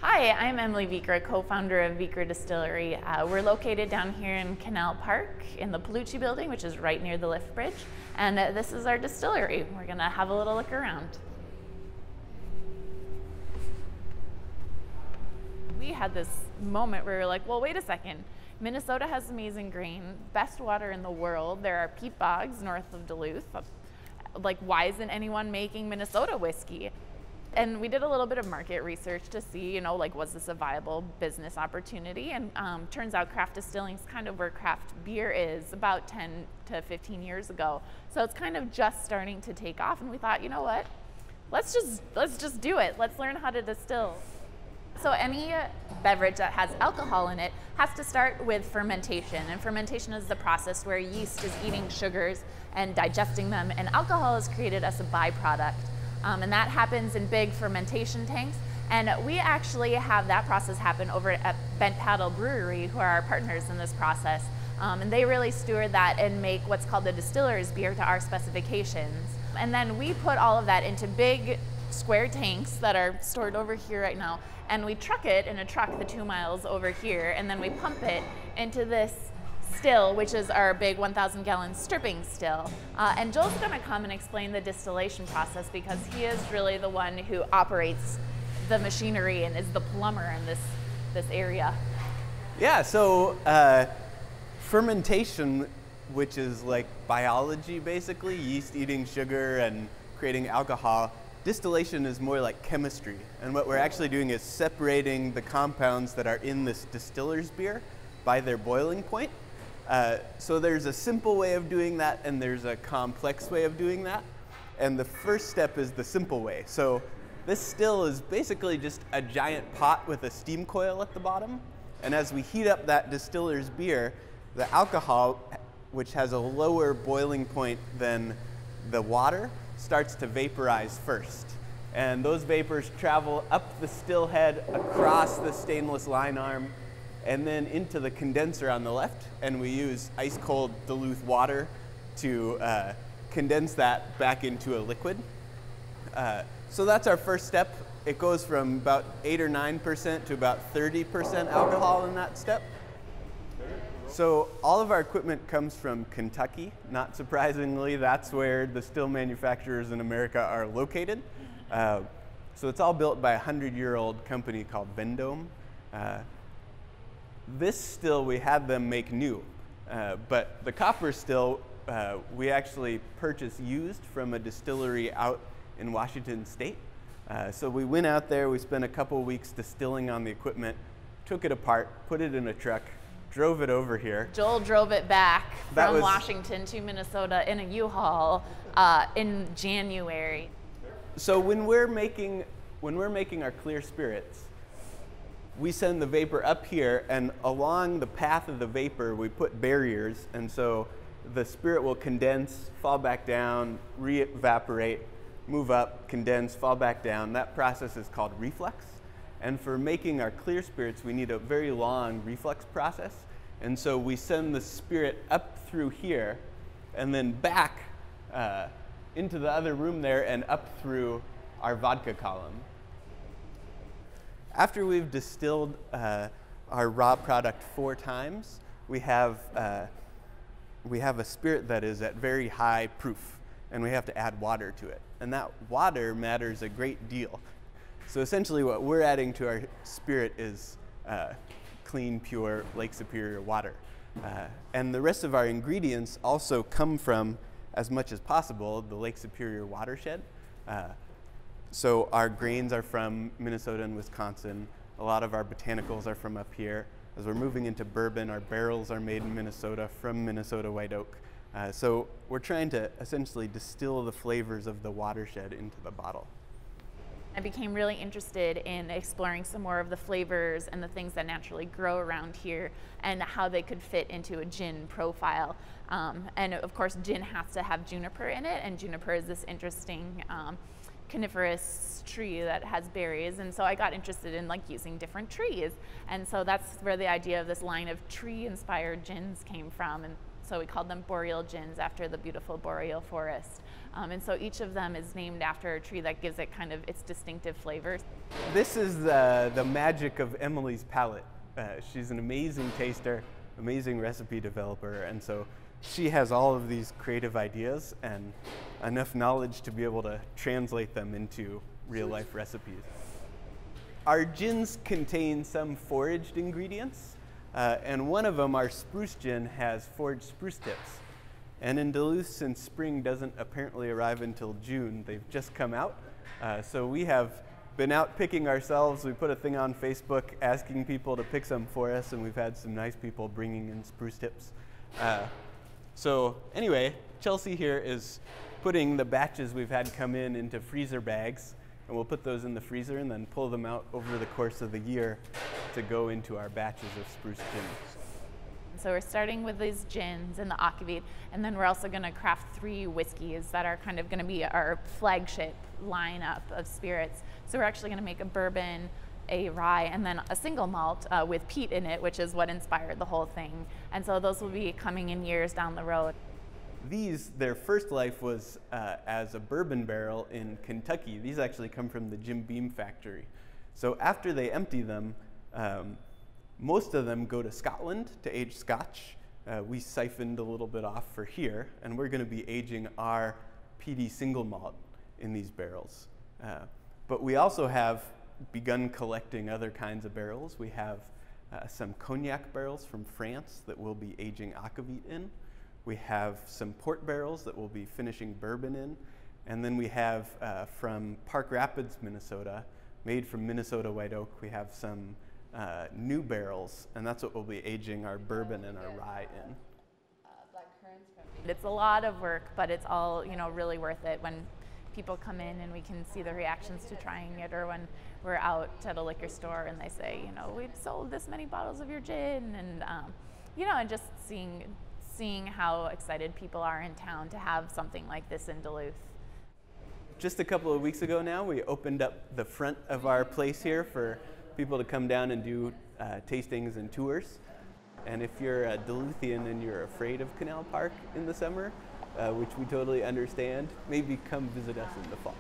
Hi, I'm Emily Vikre, co-founder of Vikre Distillery. We're located down here in Canal Park in the Palucci building, which is right near the lift bridge. And this is our distillery. We're gonna have a little look around. We had this moment where we were like, well, wait a second. Minnesota has amazing grain, best water in the world. There are peat bogs north of Duluth. Like, why isn't anyone making Minnesota whiskey? And we did a little bit of market research to see, like, was this a viable business opportunity? And turns out craft distilling is kind of where craft beer is about 10 to 15 years ago. So it's kind of just starting to take off. And we thought, you know what? Let's just do it. Let's learn how to distill. So any beverage that has alcohol in it has to start with fermentation. And fermentation is the process where yeast is eating sugars and digesting them, and alcohol is created as a byproduct. And that happens in big fermentation tanks. And we actually have that process happen over at Bent Paddle Brewery, who are our partners in this process. And they really steward that and make what's called the distiller's beer to our specifications. And then we put all of that into big square tanks that are stored over here right now. And we truck it in a truck the 2 miles over here. And then we pump it into this still, which is our big 1,000 gallon stripping still. And Joel's gonna come and explain the distillation process because he is really the one who operates the machinery and is the plumber in this area. Yeah, so fermentation, which is like biology basically, yeast eating sugar and creating alcohol. Distillation is more like chemistry. And what we're actually doing is separating the compounds that are in this distiller's beer by their boiling point. So there's a simple way of doing that and there's a complex way of doing that. And the first step is the simple way. So this still is basically just a giant pot with a steam coil at the bottom. And as we heat up that distiller's beer, the alcohol, which has a lower boiling point than the water, starts to vaporize first. And those vapors travel up the still head, across the stainless line arm, and then into the condenser on the left, and we use ice cold Duluth water to condense that back into a liquid. So that's our first step. It goes from about 8 or 9% to about 30% alcohol in that step. So all of our equipment comes from Kentucky. Not surprisingly, that's where the still manufacturers in America are located. So it's all built by a 100-year-old company called Vendome. This still we had them make new, but the copper still we actually purchased used from a distillery out in Washington State. So we went out there, we spent a couple weeks distilling on the equipment, took it apart, put it in a truck, drove it over here. Joel drove it back from Washington to Minnesota in a U-Haul in January. So when we're making our clear spirits, we send the vapor up here, and along the path of the vapor, we put barriers, and so the spirit will condense, fall back down, re-evaporate, move up, condense, fall back down. That process is called reflux. And for making our clear spirits, we need a very long reflux process. And so we send the spirit up through here, and then back into the other room there, and up through our vodka column. After we've distilled our raw product 4 times, we have a spirit that is at very high proof, and we have to add water to it. And that water matters a great deal. So essentially what we're adding to our spirit is clean, pure Lake Superior water. And the rest of our ingredients also come from, as much as possible, the Lake Superior watershed. So our grains are from Minnesota and Wisconsin. A lot of our botanicals are from up here. As we're moving into bourbon, our barrels are made in Minnesota from Minnesota white oak. So we're trying to essentially distill the flavors of the watershed into the bottle. I became really interested in exploring some more of the flavors and the things that naturally grow around here and how they could fit into a gin profile. And of course, gin has to have juniper in it, and juniper is this interesting coniferous tree that has berries, and so I got interested in using different trees, and so that's where the idea of this line of tree-inspired gins came from. And So we called them boreal gins after the beautiful boreal forest. And so each of them is named after a tree that gives it kind of its distinctive flavor. This is the magic of Emily's palate. She's an amazing taster, amazing recipe developer, and so she has all of these creative ideas and enough knowledge to be able to translate them into real-life recipes. Our gins contain some foraged ingredients, and one of them, our spruce gin, has foraged spruce tips. And in Duluth, since spring doesn't apparently arrive until June, they've just come out. So we have been out picking ourselves. We put a thing on Facebook asking people to pick some for us, and we've had some nice people bringing in spruce tips. So anyway, Chelsea here is putting the batches we've had come in into freezer bags, and we'll put those in the freezer and then pull them out over the course of the year to go into our batches of spruce gins. So we're starting with these gins and the akavit, and then we're also going to craft 3 whiskeys that are kind of going to be our flagship lineup of spirits. So we're actually going to make a bourbon, a rye, and then a single malt with peat in it, which is what inspired the whole thing. And so those will be coming in years down the road. These, their first life was as a bourbon barrel in Kentucky. These actually come from the Jim Beam factory. So after they empty them, most of them go to Scotland to age Scotch. We siphoned a little bit off for here, and we're going to be aging our peaty single malt in these barrels. But we also have begun collecting other kinds of barrels. We have some cognac barrels from France that we'll be aging akavit in. We have some port barrels that we'll be finishing bourbon in. And then we have from Park Rapids, Minnesota, made from Minnesota white oak, we have some new barrels, and that's what we'll be aging our bourbon and our rye in. It's a lot of work, but it's all, you know, really worth it when people come in and we can see the reactions to trying it, or when we're out at a liquor store and they say, you know, we've sold this many bottles of your gin, and you know, and just seeing how excited people are in town to have something like this in Duluth. Just a couple of weeks ago now, we opened up the front of our place here for people to come down and do tastings and tours. And if you're a Duluthian and you're afraid of Canal Park in the summer, which we totally understand, maybe come visit us in the fall.